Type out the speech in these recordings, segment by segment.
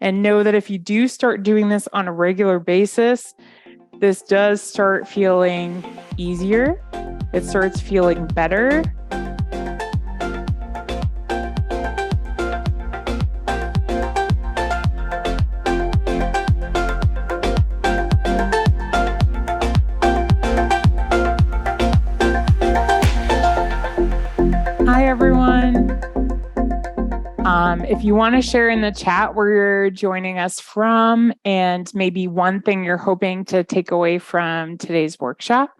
And know that if you do start doing this on a regular basis, this does start feeling easier. It starts feeling better. Hi, everyone. If you want to share in the chat where you're joining us from and maybe one thing you're hoping to take away from today's workshop,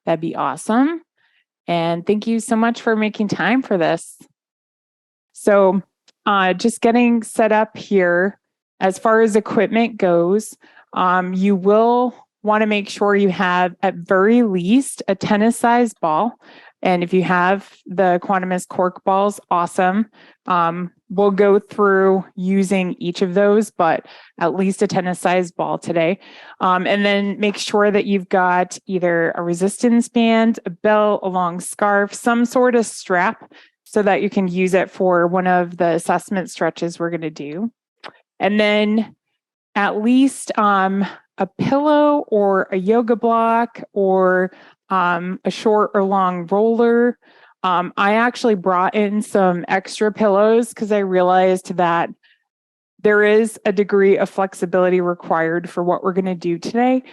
that'd be awesome. And thank you so much for making time for this. So just getting set up here, as far as equipment goes, you will want to make sure you have at very least a tennis-sized ball. And if you have the Aquanimous cork balls, awesome. We'll go through using each of those, but at least a tennis-sized ball today. And then make sure that you've got either a resistance band, a belt, a long scarf, some sort of strap so that you can use it for one of the assessment stretches we're going to do. And then at least a pillow or a yoga block or a short or long roller. I actually brought in some extra pillows because I realized that there is a degree of flexibility required for what we're going to do today.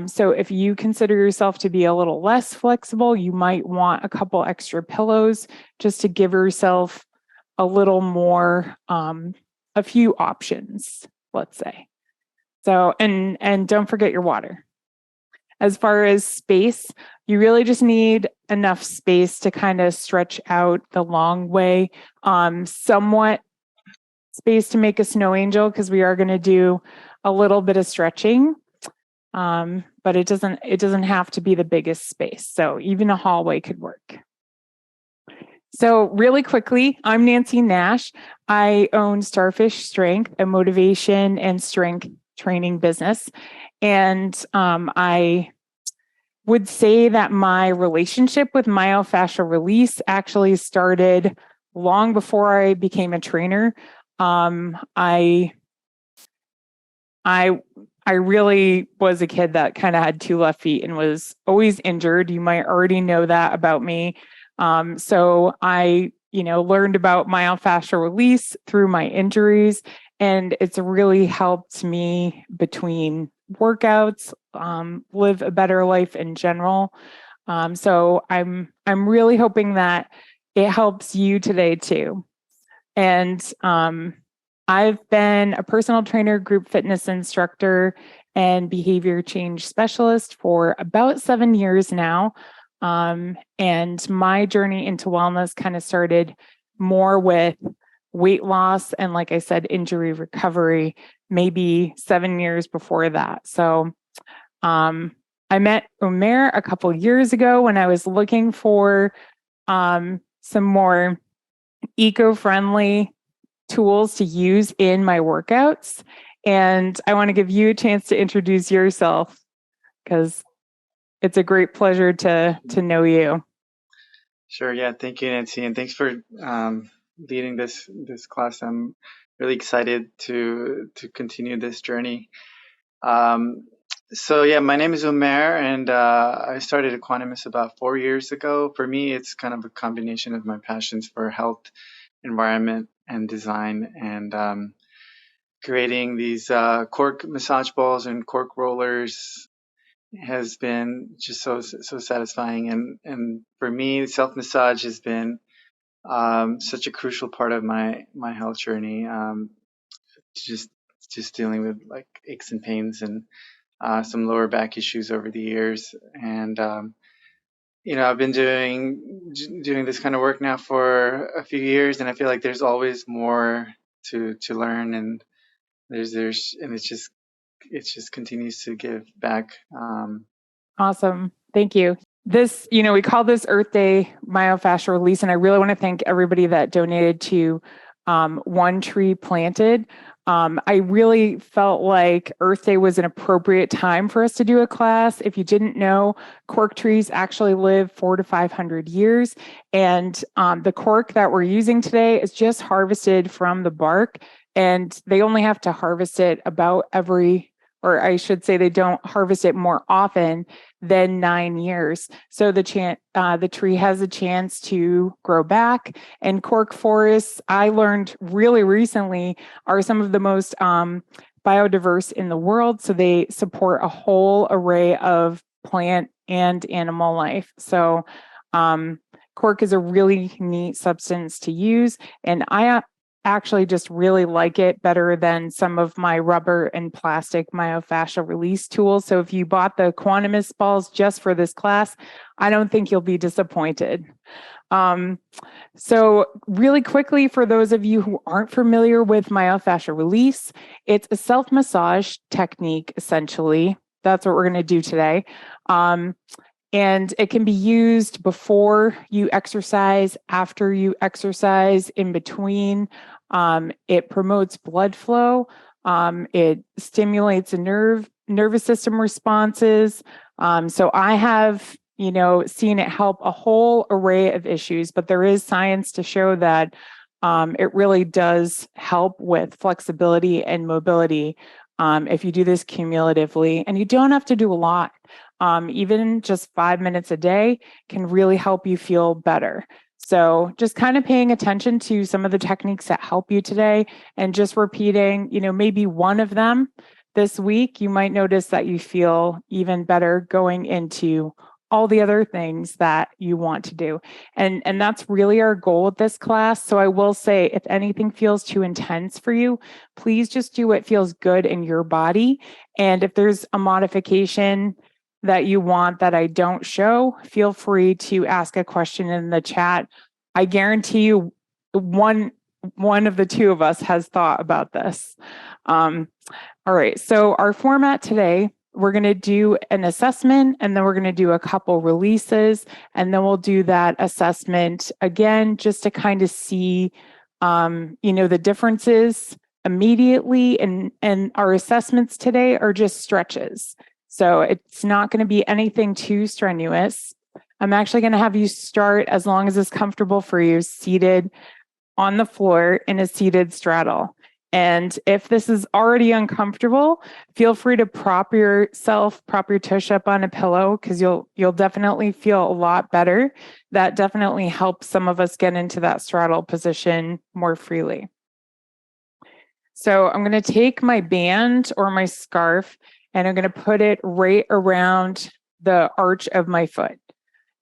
So if you consider yourself to be a little less flexible, you might want a couple extra pillows just to give yourself a little more, a few options, let's say. So, and don't forget your water. As far as space, you really just need enough space to kind of stretch out the long way, somewhat space to make a snow angel because we are going to do a little bit of stretching, but it doesn't have to be the biggest space. So even a hallway could work. So really quickly, I'm Nancy Nash. I own Starfish Strength, a motivation and strength training business. And I would say that my relationship with myofascial release actually started long before I became a trainer. I really was a kid that kind of had two left feet and was always injured. You might already know that about me. So I, learned about myofascial release through my injuries, and it's really helped me between workouts, live a better life in general. So I'm really hoping that it helps you today too. And I've been a personal trainer, group fitness instructor, and behavior change specialist for about 7 years now. And my journey into wellness kind of started more with weight loss and, like I said, injury recovery, maybe 7 years before that. So I met Umair a couple years ago when I was looking for some more eco-friendly tools to use in my workouts. And I want to give you a chance to introduce yourself because it's a great pleasure to know you. Sure. Yeah. Thank you, Nancy. And thanks for leading this class. I'm really excited to continue this journey. So yeah, my name is Umair, and I started Aquanimous about 4 years ago. For me, it's kind of a combination of my passions for health, environment, and design, and creating these cork massage balls and cork rollers has been just so satisfying. And for me, self-massage has been such a crucial part of my health journey. Just dealing with like aches and pains and some lower back issues over the years. And I've been doing this kind of work now for a few years, and I feel like there's always more to learn, and it just continues to give back. Awesome. Thank you. This, we call this Earth Day myofascial release, and I really want to thank everybody that donated to One Tree Planted. I really felt like Earth Day was an appropriate time for us to do a class. If you didn't know, cork trees actually live 400 to 500 years. And the cork that we're using today is just harvested from the bark and they only have to harvest it about every, or I should say they don't harvest it more often than 9 years. So the tree has a chance to grow back. And cork forests, I learned really recently, are some of the most biodiverse in the world. So they support a whole array of plant and animal life. So cork is a really neat substance to use. And I actually just really like it better than some of my rubber and plastic myofascial release tools. So if you bought the Aquanimous balls just for this class, I don't think you'll be disappointed. So really quickly, for those of you who aren't familiar with myofascial release, it's a self-massage technique, essentially. That's what we're going to do today. And it can be used before you exercise, after you exercise, in between. It promotes blood flow. It stimulates the nervous system responses. So I have, seen it help a whole array of issues, but there is science to show that it really does help with flexibility and mobility if you do this cumulatively. And you don't have to do a lot. Even just 5 minutes a day can really help you feel better. So just kind of paying attention to some of the techniques that help you today and just repeating, maybe one of them this week, you might notice that you feel even better going into all the other things that you want to do. And that's really our goal with this class. So I will say, if anything feels too intense for you, please just do what feels good in your body. And if there's a modification that you want that I don't show, feel free to ask a question in the chat. I guarantee you one of the two of us has thought about this. All right, so our format today, we're going to do an assessment, and then we're going to do a couple releases, and then we'll do that assessment again just to kind of see the differences immediately. And our assessments today are just stretches. So it's not going to be anything too strenuous. I'm actually going to have you start, as long as it's comfortable for you, seated on the floor in a seated straddle. And if this is already uncomfortable, feel free to prop your tush up on a pillow, because you'll definitely feel a lot better. That definitely helps some of us get into that straddle position more freely. So I'm going to take my band or my scarf, and I'm going to put it right around the arch of my foot.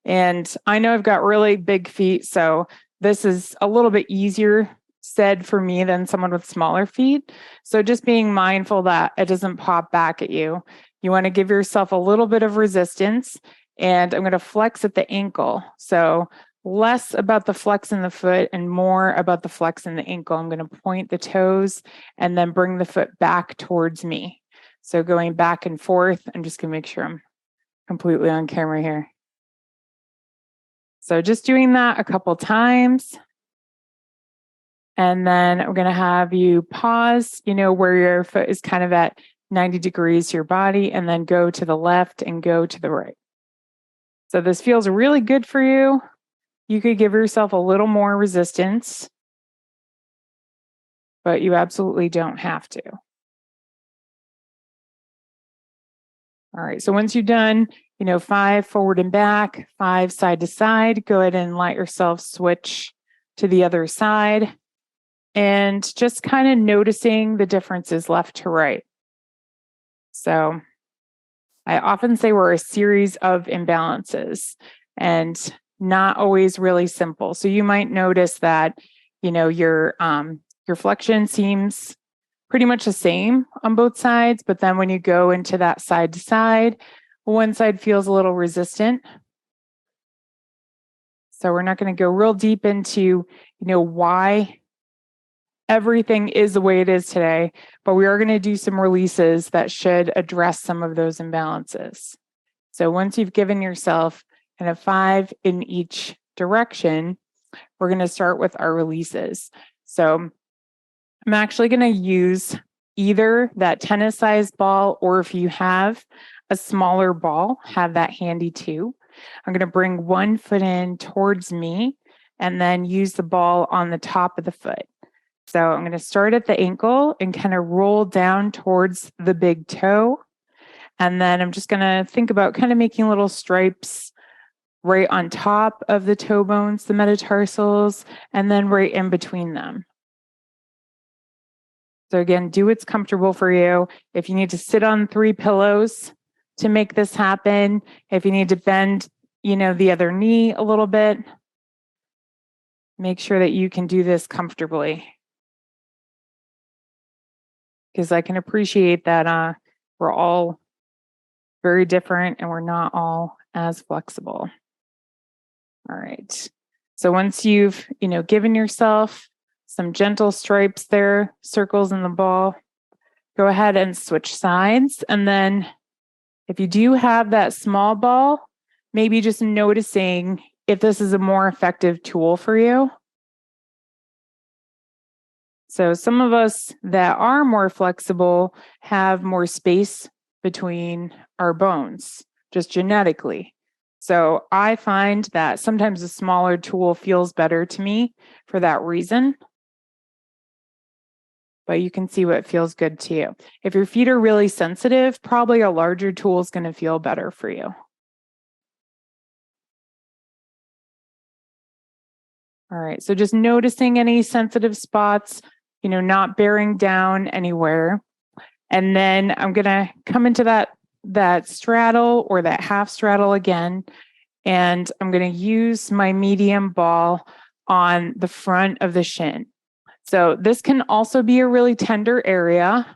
And I know I've got really big feet, so this is a little bit easier said for me than someone with smaller feet. So just being mindful that it doesn't pop back at you. You want to give yourself a little bit of resistance, and I'm going to flex at the ankle. So less about the flex in the foot and more about the flex in the ankle. I'm going to point the toes and then bring the foot back towards me. So going back and forth, I'm just going to make sure I'm completely on camera here. So just doing that a couple times. And then I'm going to have you pause, where your foot is kind of at 90 degrees to your body, and then go to the left and go to the right. So this feels really good for you. You could give yourself a little more resistance, but you absolutely don't have to. All right, so once you're done, 5 forward and back, 5 side to side, go ahead and let yourself switch to the other side. And just kind of noticing the differences left to right. So I often say we're a series of imbalances and not always really simple. So you might notice that, your flexion seems pretty much the same on both sides, but then when you go into that side to side, one side feels a little resistant. So we're not going to go real deep into, why everything is the way it is today, but we are going to do some releases that should address some of those imbalances. So once you've given yourself kind of 5 in each direction, we're going to start with our releases. So I'm actually going to use either that tennis-sized ball, or if you have a smaller ball, have that handy too. I'm going to bring one foot in towards me and then use the ball on the top of the foot. So I'm going to start at the ankle and kind of roll down towards the big toe. And then I'm just going to think about kind of making little stripes right on top of the toe bones, the metatarsals, and then right in between them. So again, do what's comfortable for you. If you need to sit on 3 pillows to make this happen, if you need to bend, the other knee a little bit, make sure that you can do this comfortably. Because I can appreciate that we're all very different and we're not all as flexible. All right. So once you've, given yourself some gentle stripes there, circles in the ball, go ahead and switch sides. And then if you do have that small ball, maybe just noticing if this is a more effective tool for you. So some of us that are more flexible have more space between our bones, just genetically. So I find that sometimes a smaller tool feels better to me for that reason. But you can see what feels good to you. If your feet are really sensitive, probably a larger tool is going to feel better for you. All right, so just noticing any sensitive spots, not bearing down anywhere. And then I'm going to come into that straddle or that half straddle again. And I'm going to use my medium ball on the front of the shin. So this can also be a really tender area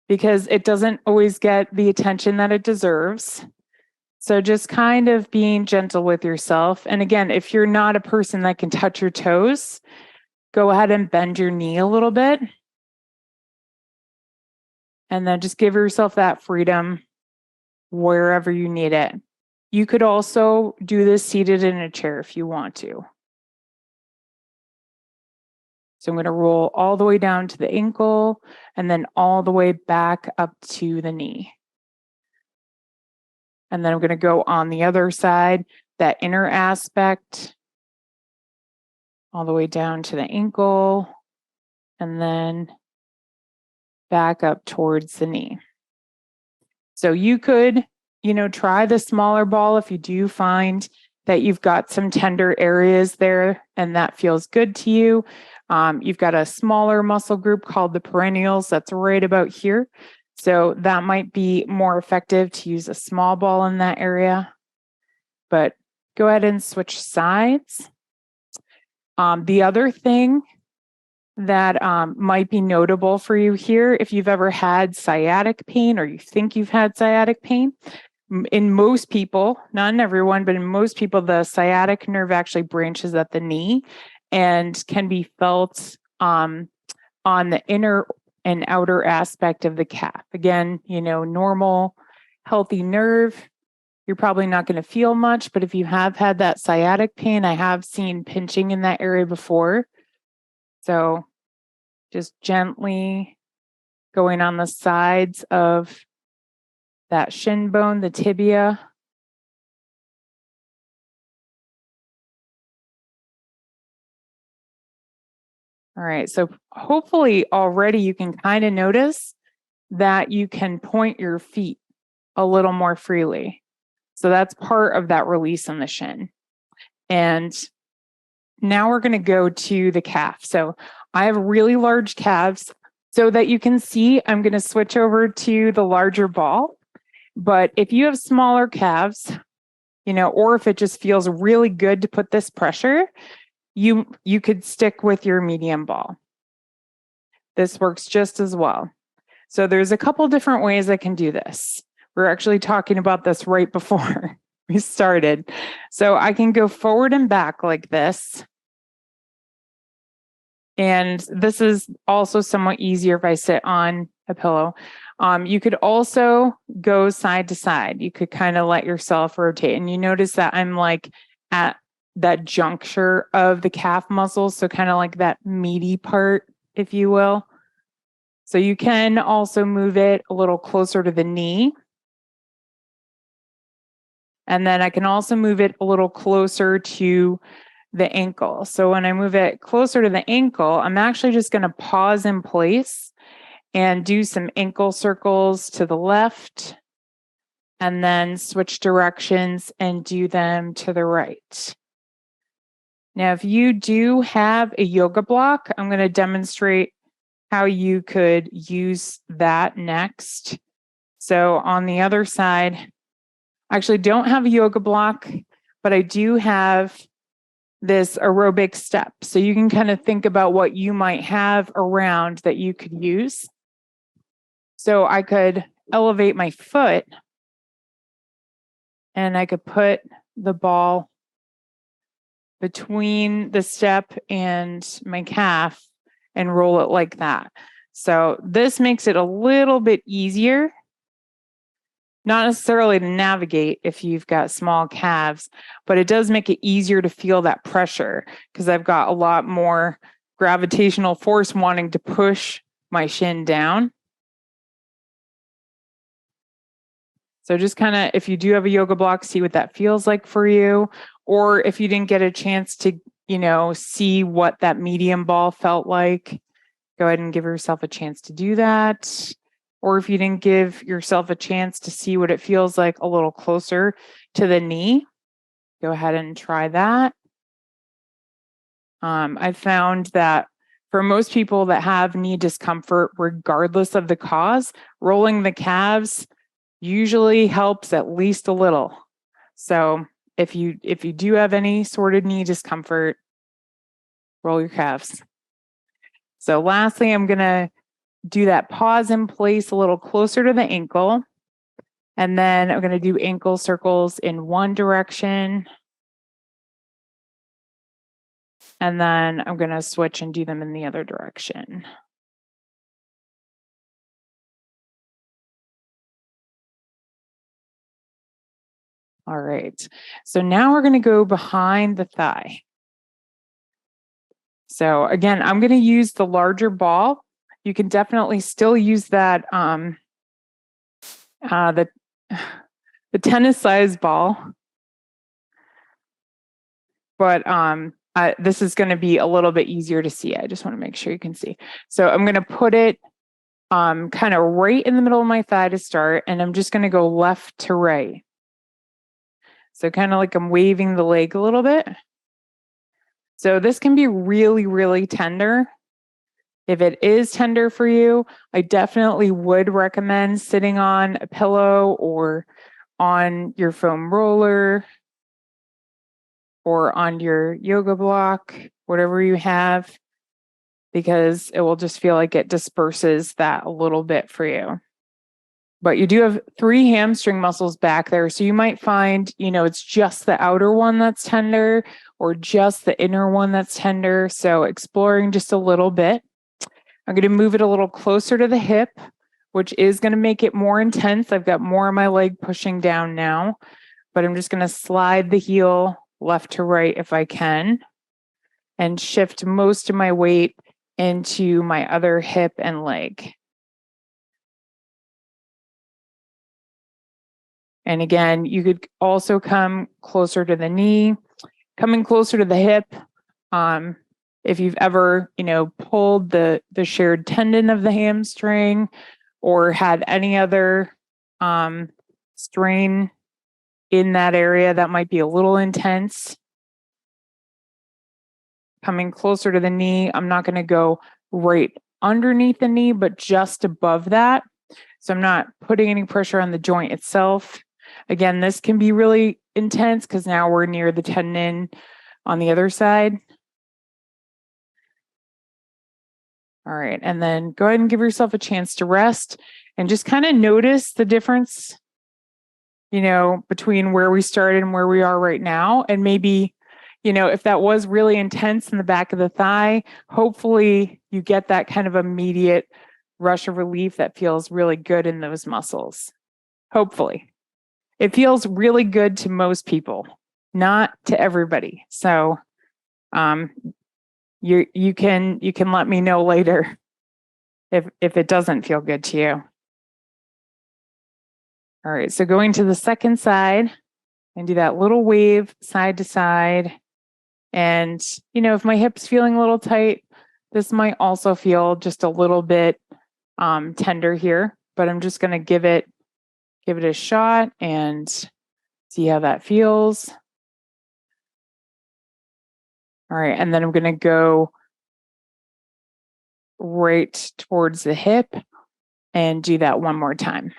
because it doesn't always get the attention that it deserves. So just kind of being gentle with yourself. And again, if you're not a person that can touch your toes, go ahead and bend your knee a little bit. And then just give yourself that freedom wherever you need it. You could also do this seated in a chair if you want to. So I'm going to roll all the way down to the ankle and then all the way back up to the knee. And then I'm going to go on the other side, that inner aspect, all the way down to the ankle, and then back up towards the knee. So you could, try the smaller ball if you do find that you've got some tender areas there and that feels good to you. You've got a smaller muscle group called the perineals that's right about here. So that might be more effective to use a small ball in that area. But go ahead and switch sides. The other thing that might be notable for you here, if you've ever had sciatic pain or you think you've had sciatic pain, in most people, not in everyone, but in most people, the sciatic nerve actually branches at the knee and can be felt on the inner and outer aspect of the calf. Again, normal, healthy nerve, you're probably not going to feel much, but if you have had that sciatic pain, I have seen pinching in that area before. So just gently going on the sides of that shin bone, the tibia. All right, so hopefully already you can kind of notice that you can point your feet a little more freely. So that's part of that release on the shin. And now we're going to go to the calf. So I have really large calves. So that you can see, I'm going to switch over to the larger ball. But if you have smaller calves, or if it just feels really good to put this pressure, you could stick with your medium ball. This works just as well. So there's a couple different ways I can do this. We're actually talking about this right before we started. So I can go forward and back like this. And this is also somewhat easier if I sit on a pillow. You could also go side to side. You could kind of let yourself rotate. And you notice that I'm like at that juncture of the calf muscles. So kind of like that meaty part, if you will. So you can also move it a little closer to the knee. And then I can also move it a little closer to the ankle. So when I move it closer to the ankle, I'm actually just going to pause in place and do some ankle circles to the left, and then switch directions and do them to the right. Now, if you do have a yoga block, I'm going to demonstrate how you could use that next. So on the other side, I actually don't have a yoga block, but I do have this aerobic step. So you can kind of think about what you might have around that you could use. So I could elevate my foot and I could put the ball between the step and my calf and roll it like that. So this makes it a little bit easier, not necessarily to navigate if you've got small calves, but it does make it easier to feel that pressure because I've got a lot more gravitational force wanting to push my shin down. So just kind of, if you do have a yoga block, see what that feels like for you. Or if you didn't get a chance to, see what that medium ball felt like, go ahead and give yourself a chance to do that. Or if you didn't give yourself a chance to see what it feels like a little closer to the knee, go ahead and try that. I found that for most people that have knee discomfort, regardless of the cause, rolling the calves usually helps at least a little. So if you do have any sort of knee discomfort, roll your calves. So lastly, I'm going to do that pause in place a little closer to the ankle. And then I'm going to do ankle circles in one direction. And then I'm going to switch and do them in the other direction. All right. So now we're going to go behind the thigh. So again, I'm going to use the larger ball. You can definitely still use that, the tennis size ball. But this is going to be a little bit easier to see. I just want to make sure you can see. So I'm going to put it kind of right in the middle of my thigh to start, and I'm just going to go left to right. So kind of like I'm waving the leg a little bit. So this can be really, really tender. If it is tender for you, I definitely would recommend sitting on a pillow or on your foam roller or on your yoga block, whatever you have, because it will just feel like it disperses that a little bit for you. But you do have 3 hamstring muscles back there. So you might find, it's just the outer one that's tender or just the inner one that's tender. So exploring just a little bit. I'm going to move it a little closer to the hip, which is going to make it more intense. I've got more of my leg pushing down now, but I'm just going to slide the heel left to right if I can and shift most of my weight into my other hip and leg. And again, you could also come closer to the knee, coming closer to the hip. If you've ever, pulled the shared tendon of the hamstring or had any other strain in that area that might be a little intense. Coming closer to the knee, I'm not going to go right underneath the knee, but just above that. So I'm not putting any pressure on the joint itself. Again, this can be really intense because now we're near the tendon on the other side. All right, and then go ahead and give yourself a chance to rest and just kind of notice the difference, between where we started and where we are right now. And maybe, if that was really intense in the back of the thigh, hopefully you get that kind of immediate rush of relief that feels really good in those muscles. Hopefully. It feels really good to most people, not to everybody. So you can let me know later if it doesn't feel good to you. All right, so going to the second side and do that little wave side to side And, if my hip's feeling a little tight, this might also feel just a little bit tender here, but I'm just going to give it a shot and see how that feels. All right, and then I'm going to go right towards the hip and do that one more time.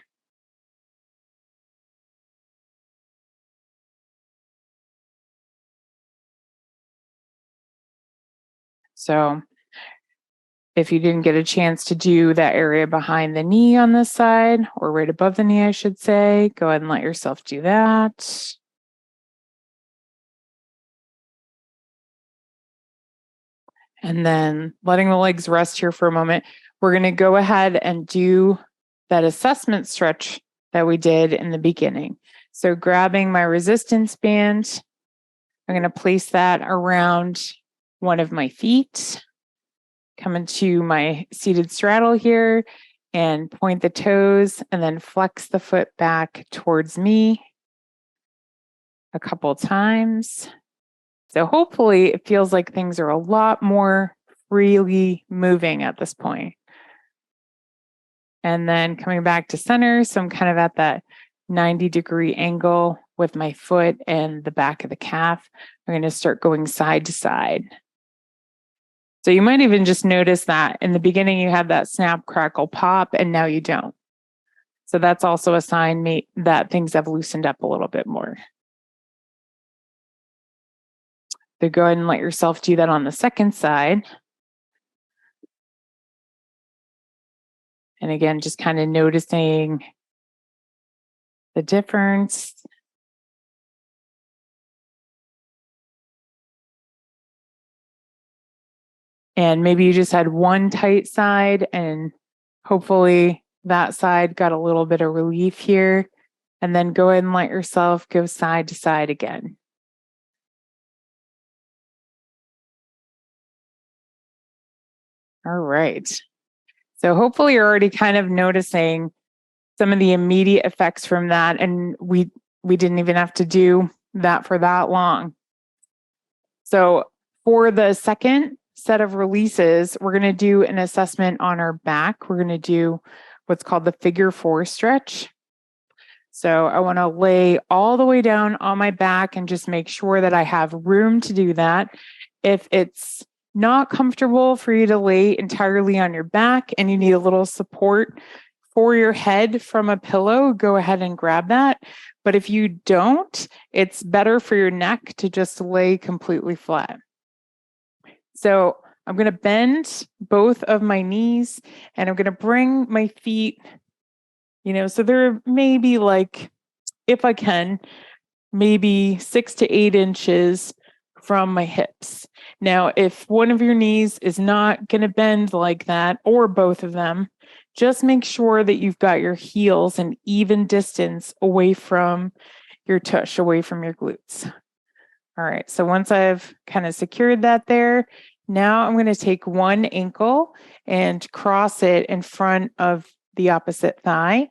So if you didn't get a chance to do that area behind the knee on this side, or right above the knee, I should say, go ahead and let yourself do that. And then letting the legs rest here for a moment, we're going to go ahead and do that assessment stretch that we did in the beginning. So grabbing my resistance band, I'm going to place that around one of my feet, come into my seated straddle here and point the toes and then flex the foot back towards me a couple times. So hopefully it feels like things are a lot more freely moving at this point. And then coming back to center. So I'm kind of at that 90-degree angle with my foot and the back of the calf. I'm going to start going side to side. So you might even just notice that in the beginning you had that snap, crackle, pop, and now you don't. So that's also a sign that things have loosened up a little bit more. So go ahead and let yourself do that on the second side. And again, just kind of noticing the difference. And maybe you just had one tight side and hopefully that side got a little bit of relief here. And then go ahead and let yourself go side to side again. All right. So hopefully you're already kind of noticing some of the immediate effects from that. And we didn't even have to do that for that long. So for the second set of releases, we're going to do an assessment on our back. We're going to do what's called the figure 4 stretch. So I want to lay all the way down on my back and just make sure that I have room to do that. If it's not comfortable for you to lay entirely on your back and you need a little support for your head from a pillow, go ahead and grab that. But if you don't, it's better for your neck to just lay completely flat. So I'm going to bend both of my knees and I'm going to bring my feet, so they're maybe like, if I can, maybe 6 to 8 inches from my hips. Now, if one of your knees is not going to bend like that, or both of them, just make sure that you've got your heels an even distance away from your tush, away from your glutes. All right, so once I've kind of secured that there, now I'm going to take one ankle and cross it in front of the opposite thigh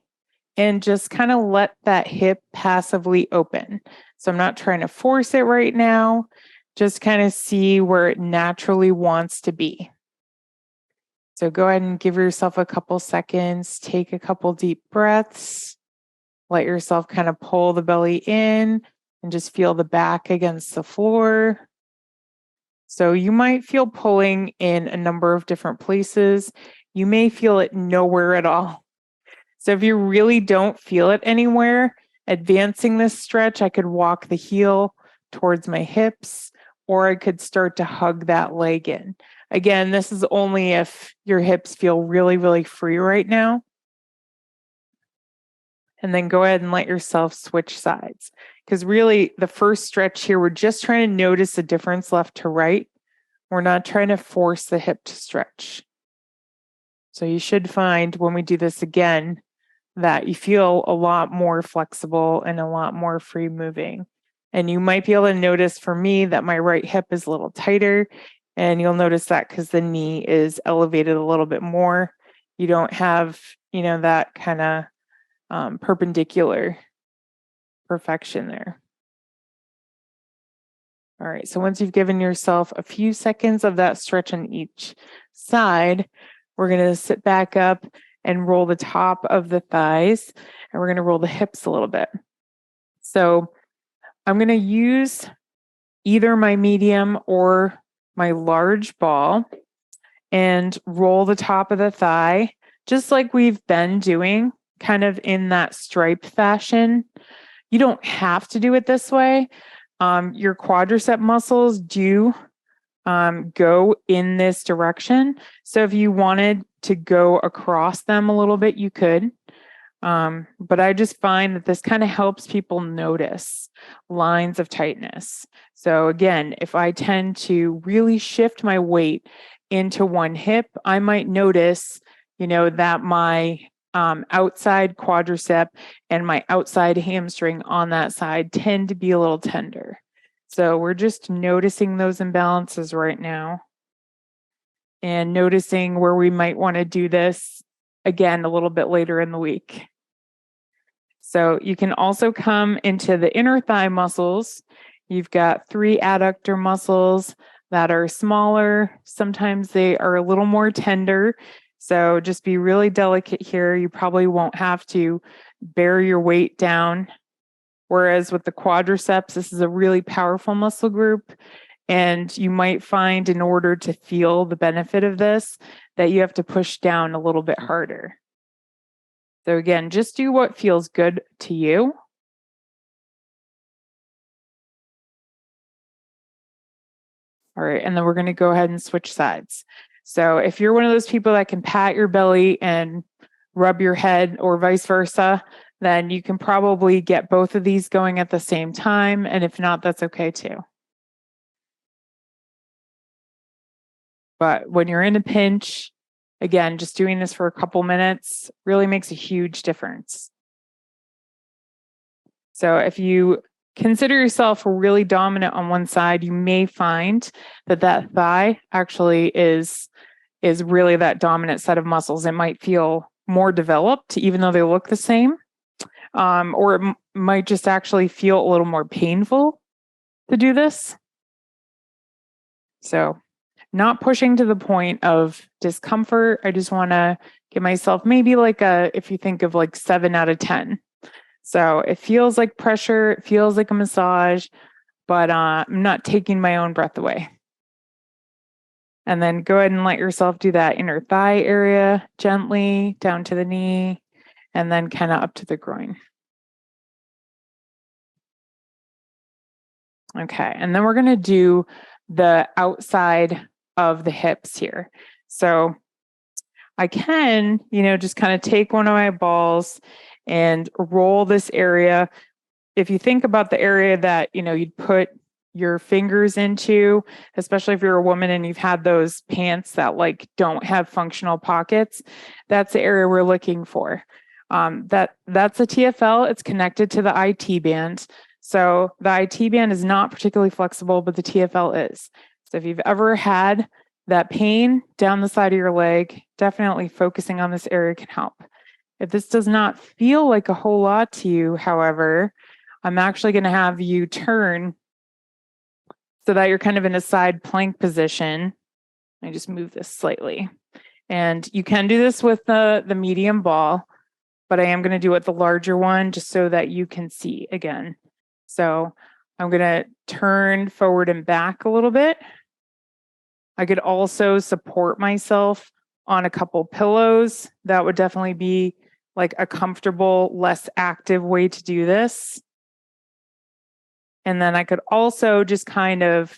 and just kind of let that hip passively open. So I'm not trying to force it right now, just kind of see where it naturally wants to be. So go ahead and give yourself a couple seconds, take a couple deep breaths, let yourself kind of pull the belly in and just feel the back against the floor. So you might feel pulling in a number of different places. You may feel it nowhere at all. So if you really don't feel it anywhere, advancing this stretch, I could walk the heel towards my hips, or I could start to hug that leg in. Again, this is only if your hips feel really, really free right now. And then go ahead and let yourself switch sides. Because really, the first stretch here, we're just trying to notice the difference left to right. We're not trying to force the hip to stretch. So you should find when we do this again, that you feel a lot more flexible and a lot more free moving. And you might be able to notice for me that my right hip is a little tighter, and you'll notice that because the knee is elevated a little bit more. You don't have, that kind of perpendicular perfection there. All right, so once you've given yourself a few seconds of that stretch on each side, we're going to sit back up and roll the top of the thighs, and we're going to roll the hips a little bit. So I'm going to use either my medium or my large ball and roll the top of the thigh, just like we've been doing, kind of in that striped fashion. You don't have to do it this way. Your quadricep muscles do go in this direction. So if you wanted to go across them a little bit, you could. But I just find that this kind of helps people notice lines of tightness. So again, if I tend to really shift my weight into one hip, I might notice, that my outside quadricep and my outside hamstring on that side tend to be a little tender. So we're just noticing those imbalances right now and noticing where we might want to do this again a little bit later in the week. So you can also come into the inner thigh muscles. You've got 3 adductor muscles that are smaller. Sometimes they are a little more tender. So just be really delicate here. You probably won't have to bear your weight down. Whereas with the quadriceps, this is a really powerful muscle group. And you might find in order to feel the benefit of this, that you have to push down a little bit harder. So again, just do what feels good to you. All right, and then we're going to go ahead and switch sides. So if you're one of those people that can pat your belly and rub your head or vice versa, then you can probably get both of these going at the same time. And if not, that's okay too. But when you're in a pinch, again, just doing this for a couple minutes really makes a huge difference. So if you consider yourself really dominant on one side, you may find that thigh actually is really that dominant set of muscles. It might feel more developed, even though they look the same. Or it might just actually feel a little more painful to do this. So not pushing to the point of discomfort. I just want to give myself maybe if you think of 7 out of 10. So it feels like pressure, it feels like a massage, but I'm not taking my own breath away. And then go ahead and let yourself do that inner thigh area gently down to the knee and then kind of up to the groin. Okay, and then we're going to do the outside of the hips here. So I can, just kind of take one of my balls and roll this area. If you think about the area that, you'd put your fingers into, especially if you're a woman and you've had those pants that don't have functional pockets, that's the area we're looking for. That's a TFL. It's connected to the IT band. So the IT band is not particularly flexible, but the TFL is. So if you've ever had that pain down the side of your leg, definitely focusing on this area can help. If this does not feel like a whole lot to you, however, I'm actually going to have you turn so that you're kind of in a side plank position. I just move this slightly. And you can do this with the medium ball, but I am going to do it with the larger one just so that you can see again. So I'm going to turn forward and back a little bit. I could also support myself on a couple pillows. That would definitely be a comfortable, less active way to do this. And then I could also just kind of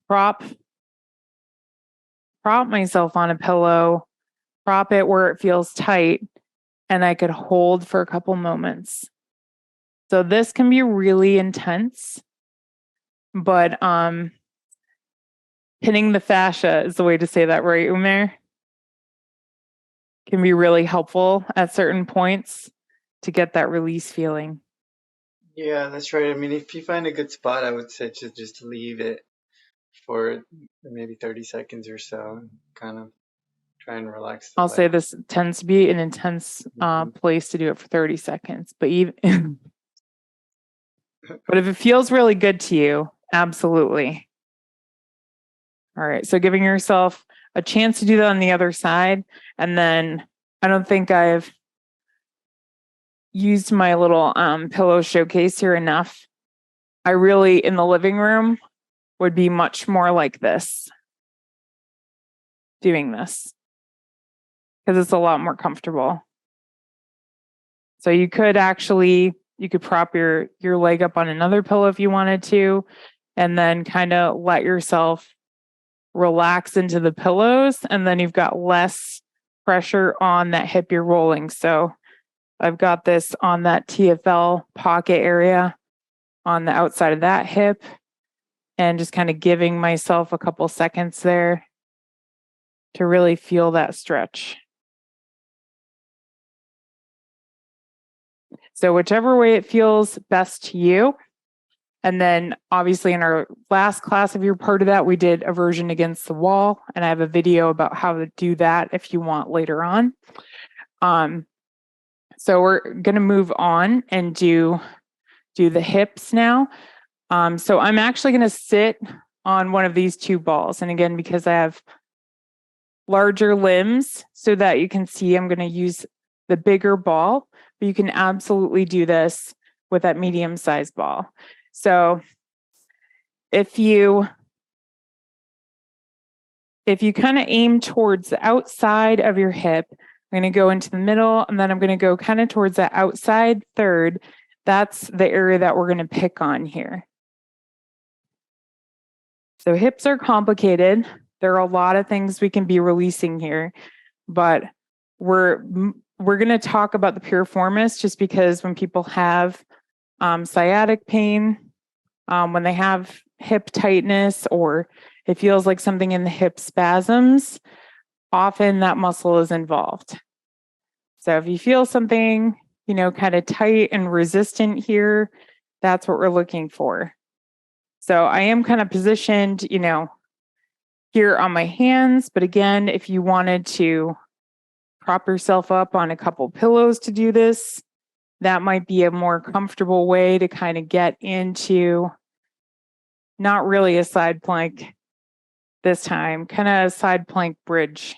prop myself on a pillow, prop it where it feels tight, and I could hold for a couple moments. So this can be really intense, but pinning the fascia is the way to say that, right, Umair? Can be really helpful at certain points to get that release feeling. Yeah, that's right. I mean, if you find a good spot, I would say to just leave it for maybe 30 seconds or so, kind of try and relax the I'll leg. say this tends to be an intense place to do it for 30 seconds, but even but if it feels really good to you, Absolutely. All right. So giving yourself a chance to do that on the other side. And then I don't think I've used my little pillow showcase here enough. I really, in the living room, would be much more like this, doing this, because it's a lot more comfortable. So you could prop your leg up on another pillow if you wanted to, and then kind of let yourself relax into the pillows, and then you've got less pressure on that hip you're rolling. So I've got this on that TFL pocket area on the outside of that hip, and just kind of giving myself a couple seconds there to really feel that stretch. So whichever way it feels best to you. And then obviously in our last class, if you're part of that, we did a version against the wall, and I have a video about how to do that if you want later on. So we're going to move on and do the hips now. So I'm actually going to sit on one of these two balls. And again, because I have larger limbs so that you can see, I'm going to use the bigger ball, but you can absolutely do this with that medium-sized ball. So if you kind of aim towards the outside of your hip, I'm going to go into the middle, and then I'm going to go kind of towards the outside third. That's the area that we're going to pick on here. So hips are complicated. There are a lot of things we can be releasing here, but we're going to talk about the piriformis just because when people have sciatic pain, when they have hip tightness, or it feels like something in the hip spasms, often that muscle is involved. So if you feel something, kind of tight and resistant here, that's what we're looking for. So I am kind of positioned, here on my hands. But again, if you wanted to prop yourself up on a couple pillows to do this, that might be a more comfortable way to kind of get into not really a side plank this time, kind of a side plank bridge.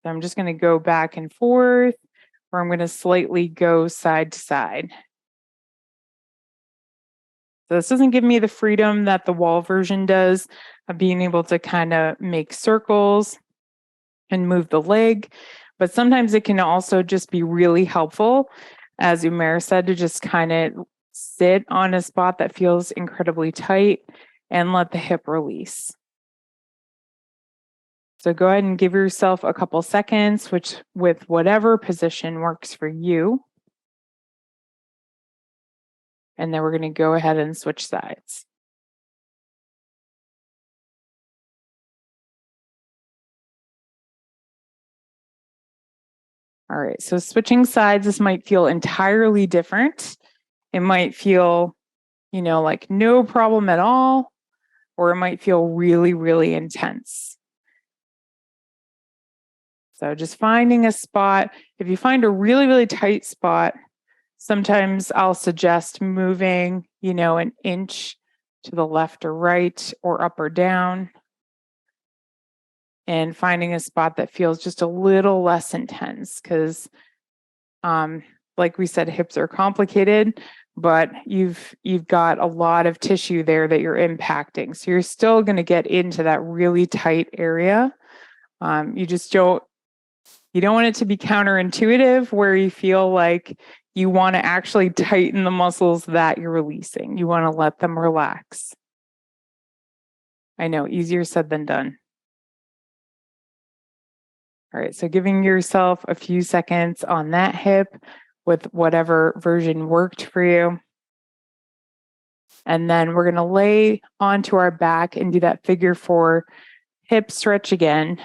So I'm just going to go back and forth, or I'm going to slightly go side to side. So this doesn't give me the freedom that the wall version does of being able to kind of make circles and move the leg. But sometimes it can also just be really helpful, as Umair said, to just kind of sit on a spot that feels incredibly tight and let the hip release. So go ahead and give yourself a couple seconds, with whatever position works for you. And then we're going to go ahead and switch sides. All right, so switching sides, this might feel entirely different. It might feel, like no problem at all, or it might feel really, really intense. So just finding a spot. If you find a really, really tight spot, sometimes I'll suggest moving, an inch to the left or right, or up or down, and finding a spot that feels just a little less intense, because like we said, hips are complicated, but you've got a lot of tissue there that you're impacting. So you're still going to get into that really tight area. You don't want it to be counterintuitive where you feel like you want to actually tighten the muscles that you're releasing. You want to let them relax. I know, easier said than done. All right, so giving yourself a few seconds on that hip with whatever version worked for you. And then we're going to lay onto our back and do that figure 4 hip stretch again.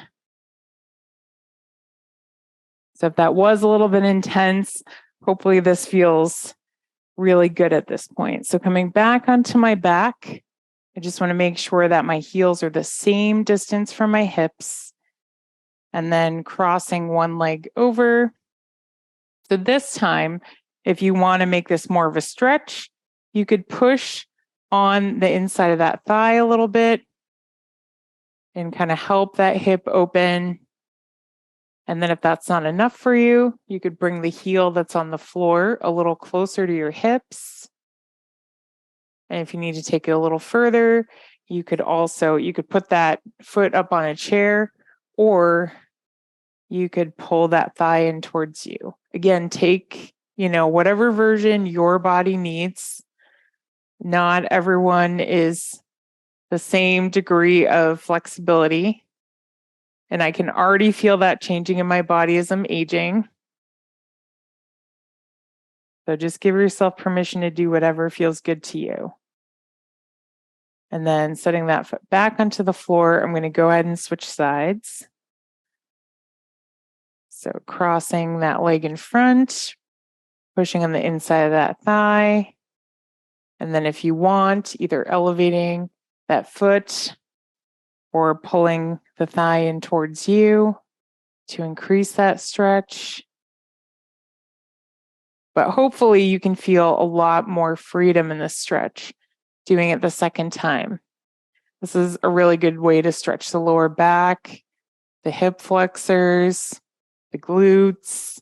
So if that was a little bit intense, hopefully this feels really good at this point. So coming back onto my back, I just want to make sure that my heels are the same distance from my hips, and then crossing one leg over. So this time, if you want to make this more of a stretch, you could push on the inside of that thigh a little bit and kind of help that hip open. And then if that's not enough for you, you could bring the heel that's on the floor a little closer to your hips. And if you need to take it a little further, you could put that foot up on a chair, or you could pull that thigh in towards you. Again, take, whatever version your body needs. Not everyone is the same degree of flexibility. And I can already feel that changing in my body as I'm aging. So just give yourself permission to do whatever feels good to you. And then setting that foot back onto the floor, I'm going to go ahead and switch sides. So crossing that leg in front, pushing on the inside of that thigh. And then if you want, either elevating that foot or pulling the thigh in towards you to increase that stretch. But hopefully you can feel a lot more freedom in this stretch doing it the second time. This is a really good way to stretch the lower back, the hip flexors, the glutes.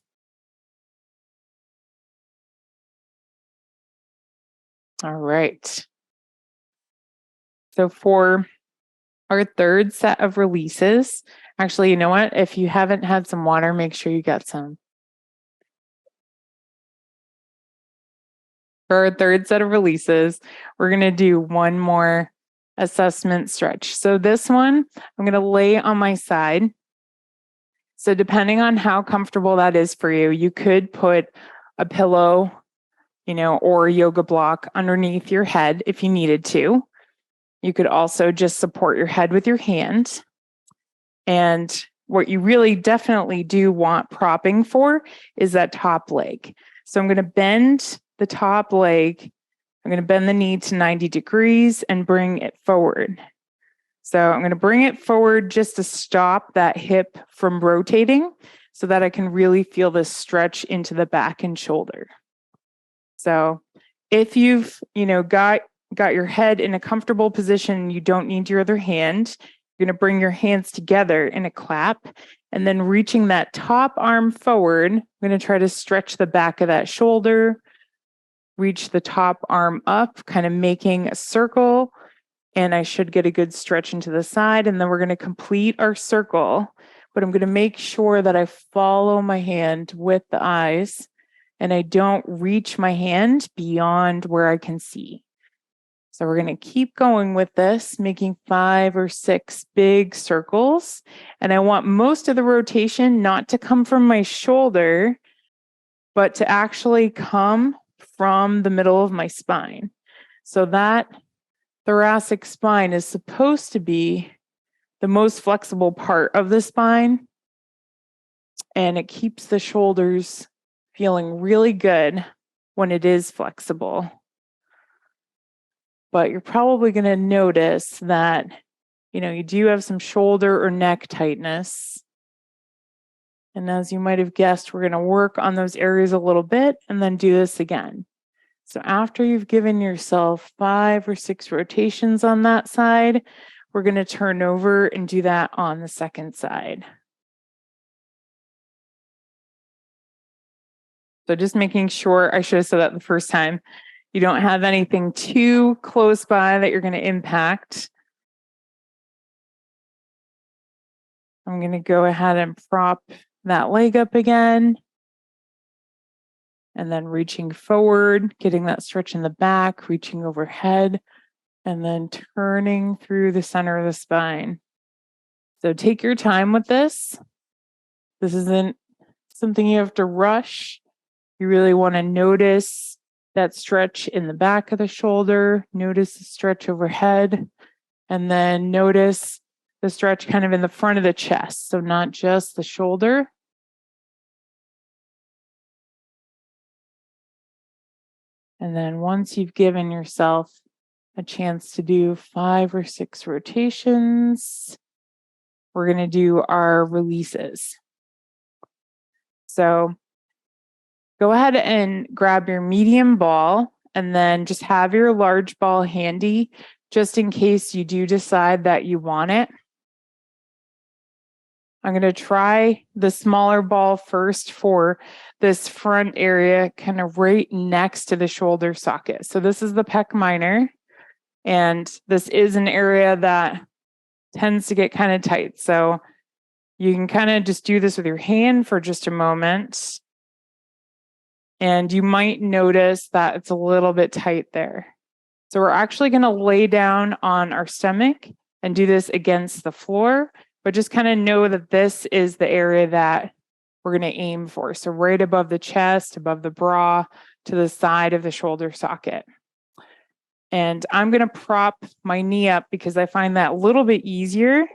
All right. So for our third set of releases, actually, you know what? If you haven't had some water, make sure you get some. For our third set of releases, we're going to do one more assessment stretch. So this one, I'm going to lay on my side. So depending on how comfortable that is for you, you could put a pillow, or a yoga block underneath your head if you needed to. You could also just support your head with your hand. And what you really definitely do want propping for is that top leg. So I'm going to bend the top leg. I'm going to bend the knee to 90 degrees and bring it forward. So I'm going to bring it forward just to stop that hip from rotating so that I can really feel this stretch into the back and shoulder. So if you've, got your head in a comfortable position, you don't need your other hand, you're going to bring your hands together in a clap and then reaching that top arm forward. I'm going to try to stretch the back of that shoulder, reach the top arm up, kind of making a circle. And I should get a good stretch into the side. And then we're going to complete our circle. But I'm going to make sure that I follow my hand with the eyes and I don't reach my hand beyond where I can see. So we're going to keep going with this, making 5 or 6 big circles. And I want most of the rotation not to come from my shoulder, but to actually come from the middle of my spine. So that thoracic spine is supposed to be the most flexible part of the spine. And it keeps the shoulders feeling really good when it is flexible. But you're probably going to notice that, you do have some shoulder or neck tightness. And as you might have guessed, we're going to work on those areas a little bit and then do this again. So after you've given yourself 5 or 6 rotations on that side, we're going to turn over and do that on the second side. So just making sure, I should have said that the first time, you don't have anything too close by that you're going to impact. I'm going to go ahead and prop that leg up again. And then reaching forward, getting that stretch in the back, reaching overhead, and then turning through the center of the spine. So take your time with this. This isn't something you have to rush. You really want to notice that stretch in the back of the shoulder, notice the stretch overhead, and then notice the stretch kind of in the front of the chest. So not just the shoulder. And then once you've given yourself a chance to do 5 or 6 rotations, we're going to do our releases. So go ahead and grab your medium ball and then just have your large ball handy just in case you do decide that you want it. I'm going to try the smaller ball first for this front area, kind of right next to the shoulder socket. So this is the pec minor, and this is an area that tends to get kind of tight. So you can kind of just do this with your hand for just a moment. And you might notice that it's a little bit tight there. So we're actually going to lay down on our stomach and do this against the floor, but just kind of know that this is the area that we're going to aim for. So right above the chest, above the bra, to the side of the shoulder socket. And I'm going to prop my knee up because I find that a little bit easier.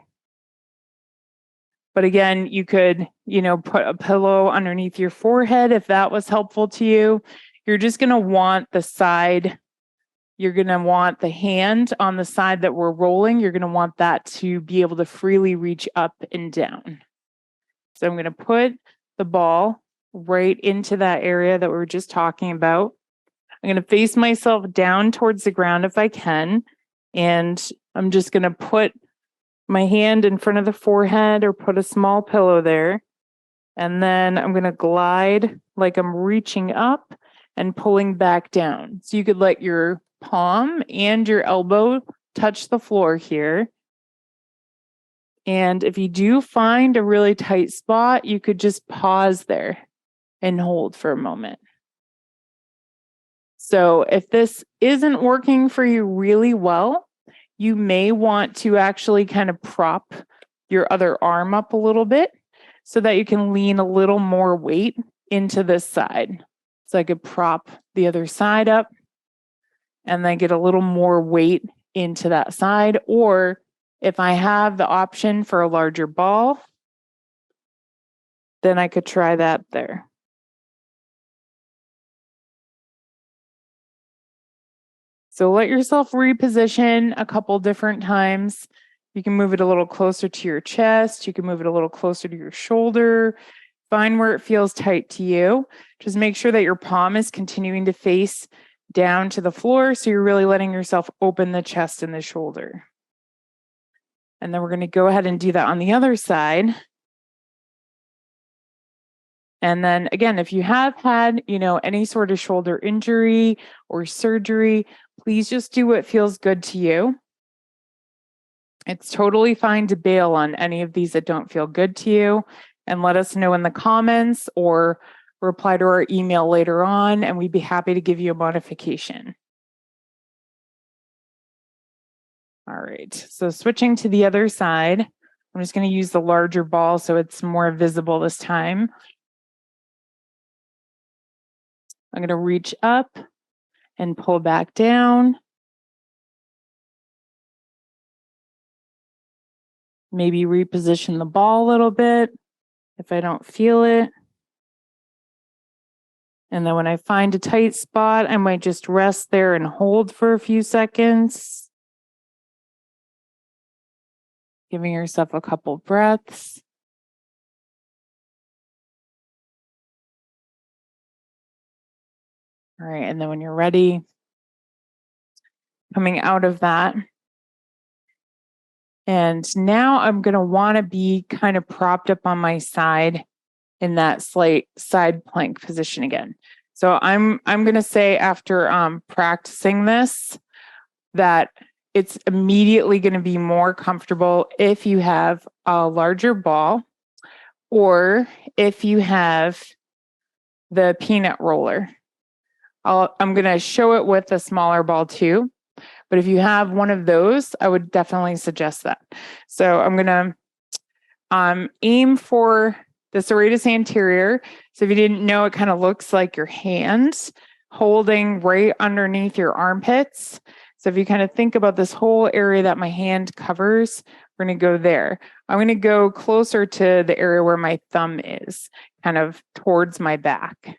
But again, you could, put a pillow underneath your forehead if that was helpful to you. You're just going to want the side. You're going to want the hand on the side that we're rolling. You're going to want that to be able to freely reach up and down. So I'm going to put the ball right into that area that we were just talking about. I'm going to face myself down towards the ground if I can. And I'm just going to put my hand in front of the forehead or put a small pillow there. And then I'm going to glide like I'm reaching up and pulling back down. So you could let your palm and your elbow touch the floor here. And if you do find a really tight spot, you could just pause there and hold for a moment. So if this isn't working for you really well, you may want to actually kind of prop your other arm up a little bit so that you can lean a little more weight into this side. So I could prop the other side up and then get a little more weight into that side. Or if I have the option for a larger ball, then I could try that there. So let yourself reposition a couple different times. You can move it a little closer to your chest. You can move it a little closer to your shoulder. Find where it feels tight to you. Just make sure that your palm is continuing to face down to the floor. So you're really letting yourself open the chest and the shoulder. And then we're going to go ahead and do that on the other side. And then again, if you have had, any sort of shoulder injury or surgery, please just do what feels good to you. It's totally fine to bail on any of these that don't feel good to you, and let us know in the comments or reply to our email later on, and we'd be happy to give you a modification. All right, so switching to the other side, I'm just going to use the larger ball so it's more visible this time. I'm going to reach up and pull back down. Maybe reposition the ball a little bit if I don't feel it. And then when I find a tight spot, I might just rest there and hold for a few seconds. Giving yourself a couple breaths. All right, and then when you're ready, coming out of that. And now I'm going to want to be kind of propped up on my side in that slight side plank position again. So I'm going to say after practicing this that it's immediately going to be more comfortable if you have a larger ball or if you have the peanut roller. I'm going to show it with a smaller ball too. But if you have one of those, I would definitely suggest that. So I'm going to aim for the serratus anterior. So if you didn't know, it kind of looks like your hands holding right underneath your armpits. So if you kind of think about this whole area that my hand covers, we're going to go there. I'm going to go closer to the area where my thumb is, kind of towards my back.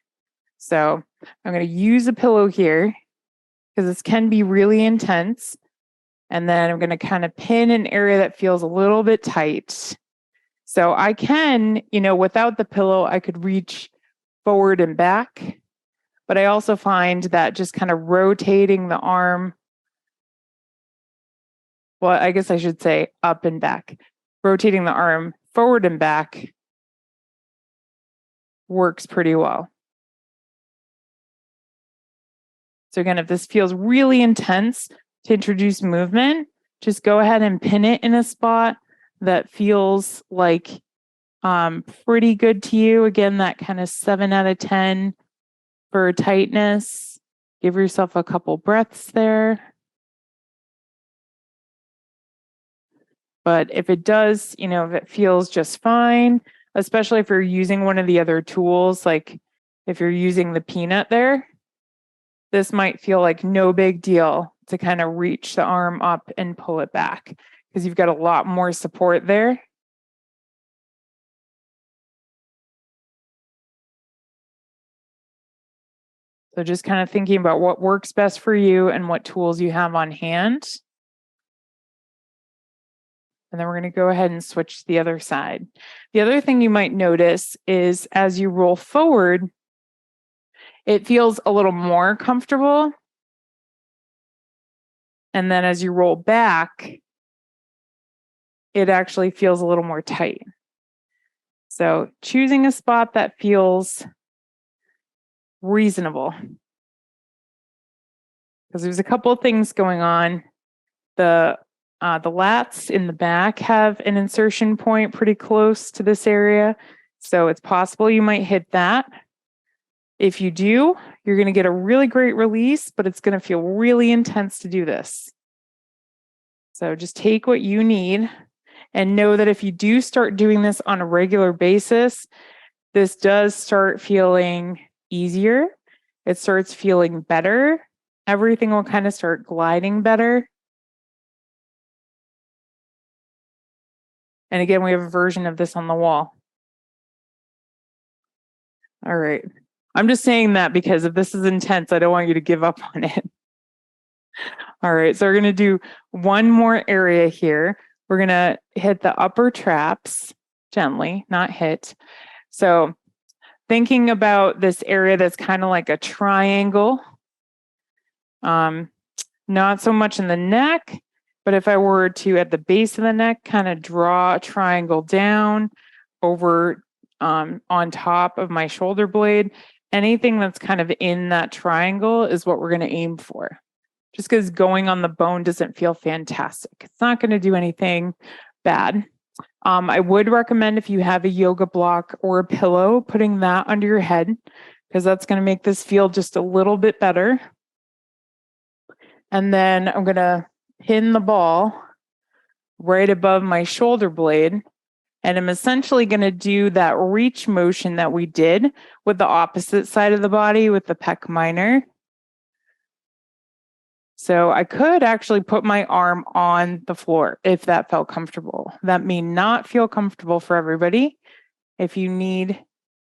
So I'm going to use a pillow here because this can be really intense. And then I'm going to kind of pin an area that feels a little bit tight. So I can, without the pillow, I could reach forward and back. But I also find that just kind of rotating the arm, well, I guess I should say up and back, rotating the arm forward and back works pretty well. So again, if this feels really intense to introduce movement, just go ahead and pin it in a spot that feels like pretty good to you. Again, that kind of 7 out of 10 for tightness. Give yourself a couple breaths there. But if it does, if it feels just fine, especially if you're using one of the other tools, like if you're using the peanut there, this might feel like no big deal to kind of reach the arm up and pull it back because you've got a lot more support there. So just kind of thinking about what works best for you and what tools you have on hand. And then we're going to go ahead and switch to the other side. The other thing you might notice is as you roll forward, it feels a little more comfortable. And then as you roll back, it actually feels a little more tight. So choosing a spot that feels reasonable. Because there's a couple of things going on. The lats in the back have an insertion point pretty close to this area. So it's possible you might hit that. If you do, you're going to get a really great release, but it's going to feel really intense to do this. So just take what you need and know that if you do start doing this on a regular basis, this does start feeling easier. It starts feeling better. Everything will kind of start gliding better. And again, we have a version of this on the wall. All right. I'm just saying that because if this is intense, I don't want you to give up on it. All right. So we're going to do one more area here. We're going to hit the upper traps gently, not hit. So thinking about this area that's kind of like a triangle, not so much in the neck, but if I were to, at the base of the neck, kind of draw a triangle down over on top of my shoulder blade, anything that's kind of in that triangle is what we're going to aim for. Just because going on the bone doesn't feel fantastic. It's not going to do anything bad. I would recommend if you have a yoga block or a pillow, putting that under your head, because that's going to make this feel just a little bit better. And then I'm going to pin the ball right above my shoulder blade. And I'm essentially going to do that reach motion that we did with the opposite side of the body with the pec minor. So I could actually put my arm on the floor if that felt comfortable. That may not feel comfortable for everybody. If you need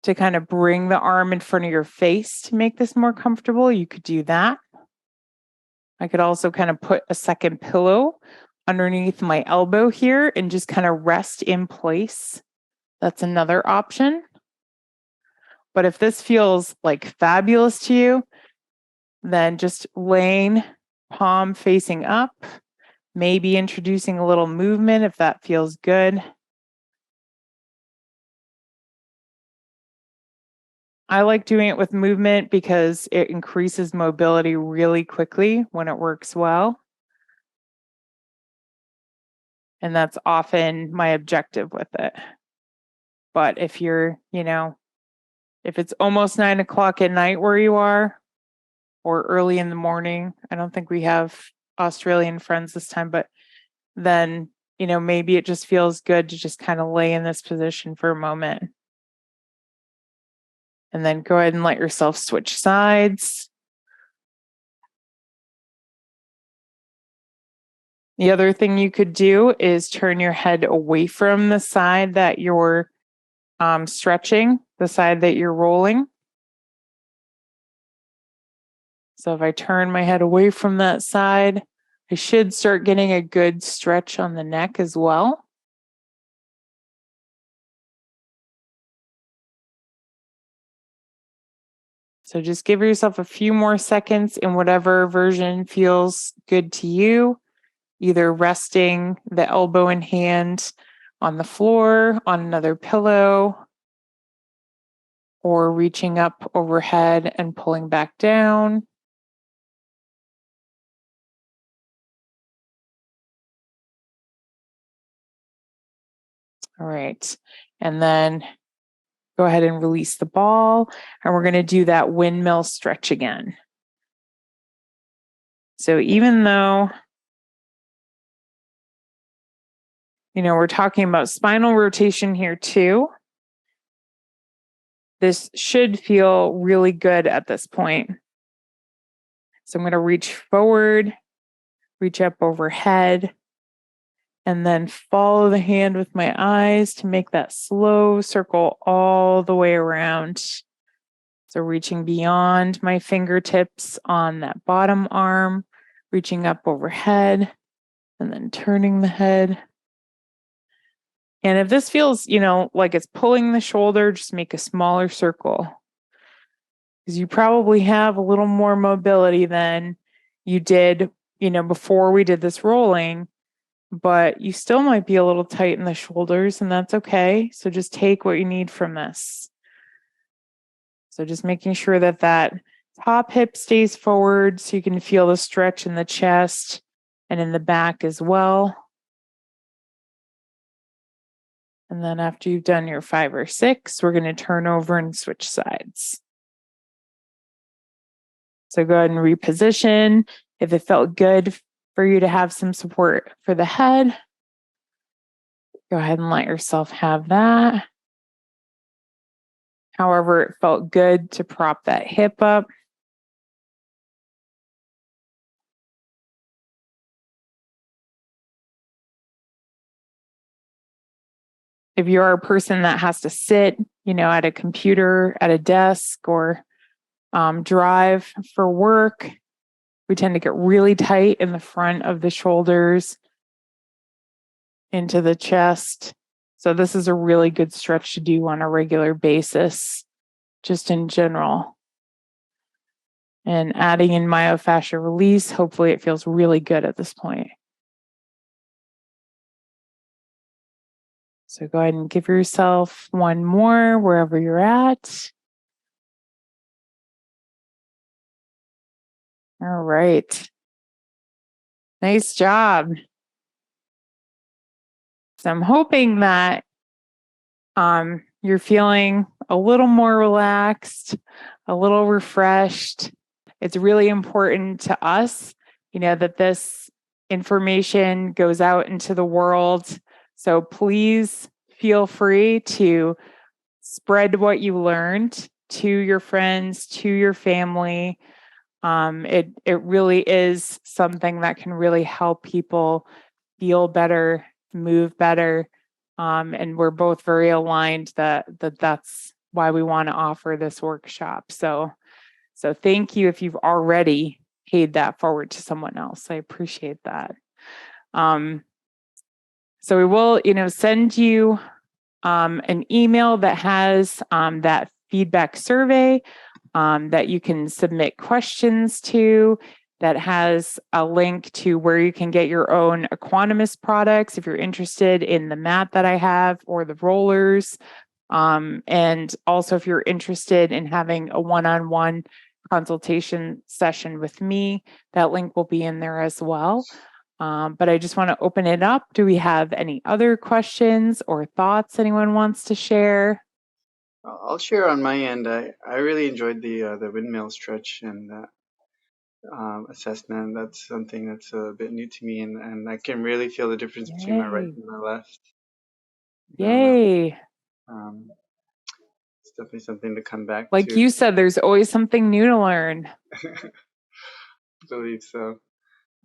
to kind of bring the arm in front of your face to make this more comfortable, you could do that. I could also kind of put a second pillow underneath my elbow here and just kind of rest in place. That's another option. But if this feels like fabulous to you, then just laying palm facing up, maybe introducing a little movement if that feels good. I like doing it with movement because it increases mobility really quickly when it works well. And that's often my objective with it. But if you're, if it's almost 9 o'clock at night where you are, or early in the morning, I don't think we have Australian friends this time, but then, maybe it just feels good to just kind of lay in this position for a moment. And then go ahead and let yourself switch sides. The other thing you could do is turn your head away from the side that you're stretching, the side that you're rolling. So if I turn my head away from that side, I should start getting a good stretch on the neck as well. So just give yourself a few more seconds in whatever version feels good to you, either resting the elbow and hand on the floor, on another pillow, or reaching up overhead and pulling back down. All right. And then go ahead and release the ball. And we're going to do that windmill stretch again. So even though, we're talking about spinal rotation here too, this should feel really good at this point. So I'm going to reach forward, reach up overhead, and then follow the hand with my eyes to make that slow circle all the way around. So reaching beyond my fingertips on that bottom arm, reaching up overhead, and then turning the head. And if this feels, like it's pulling the shoulder, just make a smaller circle. Because you probably have a little more mobility than you did, before we did this rolling. But you still might be a little tight in the shoulders, and that's okay. So just take what you need from this. So just making sure that top hip stays forward so you can feel the stretch in the chest and in the back as well. And then after you've done your 5 or 6, we're going to turn over and switch sides. So go ahead and reposition. If it felt good for you to have some support for the head, go ahead and let yourself have that. However, it felt good to prop that hip up. If you're a person that has to sit, at a computer, at a desk, or drive for work, we tend to get really tight in the front of the shoulders into the chest. So this is a really good stretch to do on a regular basis, just in general. And adding in myofascial release, hopefully it feels really good at this point. So go ahead and give yourself one more wherever you're at. All right. Nice job. So I'm hoping that you're feeling a little more relaxed, a little refreshed. It's really important to us, that this information goes out into the world. So please feel free to spread what you learned to your friends, to your family. It really is something that can really help people feel better, move better. And we're both very aligned that's why we want to offer this workshop. So thank you if you've already paid that forward to someone else. I appreciate that. So we will, send you an email that has that feedback survey that you can submit questions to, that has a link to where you can get your own Aquanimous products if you're interested in the mat that I have or the rollers. And also if you're interested in having a one-on-one consultation session with me, that link will be in there as well. But I just want to open it up. Do we have any other questions or thoughts anyone wants to share? I'll share on my end. I really enjoyed the windmill stretch and assessment. That's something that's a bit new to me, and I can really feel the difference between my right and my left. Yay. It's definitely something to come back like to. You said, there's always something new to learn. I believe so.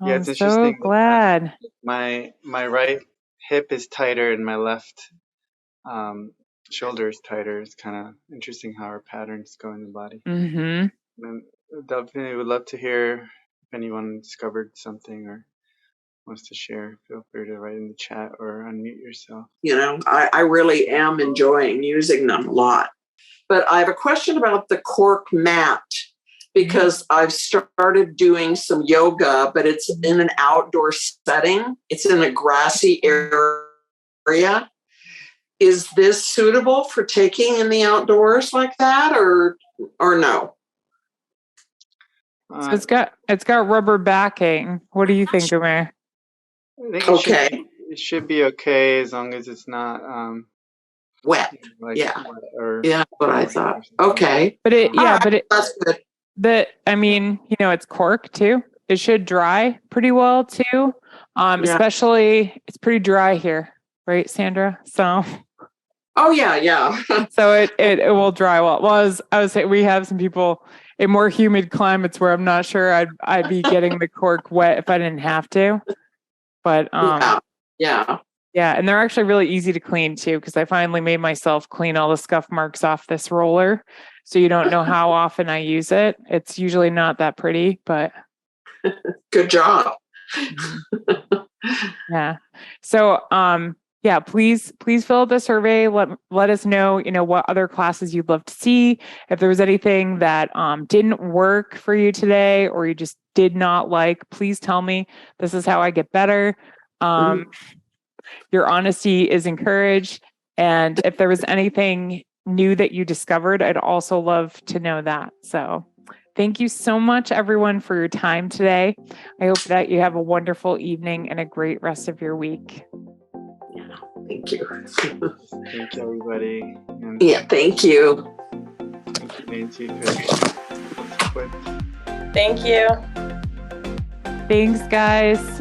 Yeah, I'm it's interesting. So glad. My right hip is tighter and my left shoulder is tighter. It's kind of interesting how our patterns go in the body. Mm-hmm. And definitely would love to hear if anyone discovered something or wants to share. Feel free to write in the chat or unmute yourself. I really am enjoying using them a lot. But I have a question about the cork mat, because I've started doing some yoga, but it's in an outdoor setting. It's in a grassy area. Is this suitable for taking in the outdoors like that, or no? So it's got rubber backing. What do you think, Umair? I think Okay. it should be okay as long as it's not Wet. like Yeah. wet or Yeah, what I thought. Okay. But That's good. it's cork too. It should dry pretty well too. Yeah. Especially it's pretty dry here, right, Sandra? So Oh yeah. so it will dry well. Well, I was saying we have some people in more humid climates where I'm not sure I'd be getting the cork wet if I didn't have to. But yeah. and they're actually really easy to clean too, because I finally made myself clean all the scuff marks off this roller. So you don't know how often I use it. It's usually not that pretty, but Good job. yeah. So please fill out the survey. Let us know, what other classes you'd love to see. If there was anything that didn't work for you today or you just did not like, please tell me. This is how I get better. Your honesty is encouraged. And if there was anything new that you discovered, I'd also love to know that. So thank you so much, everyone, for your time today. I hope that you have a wonderful evening and a great rest of your week. Yeah, thank you. Thank you, everybody. And Thank you. thank you, Nancy, for Thank you. Thanks, guys.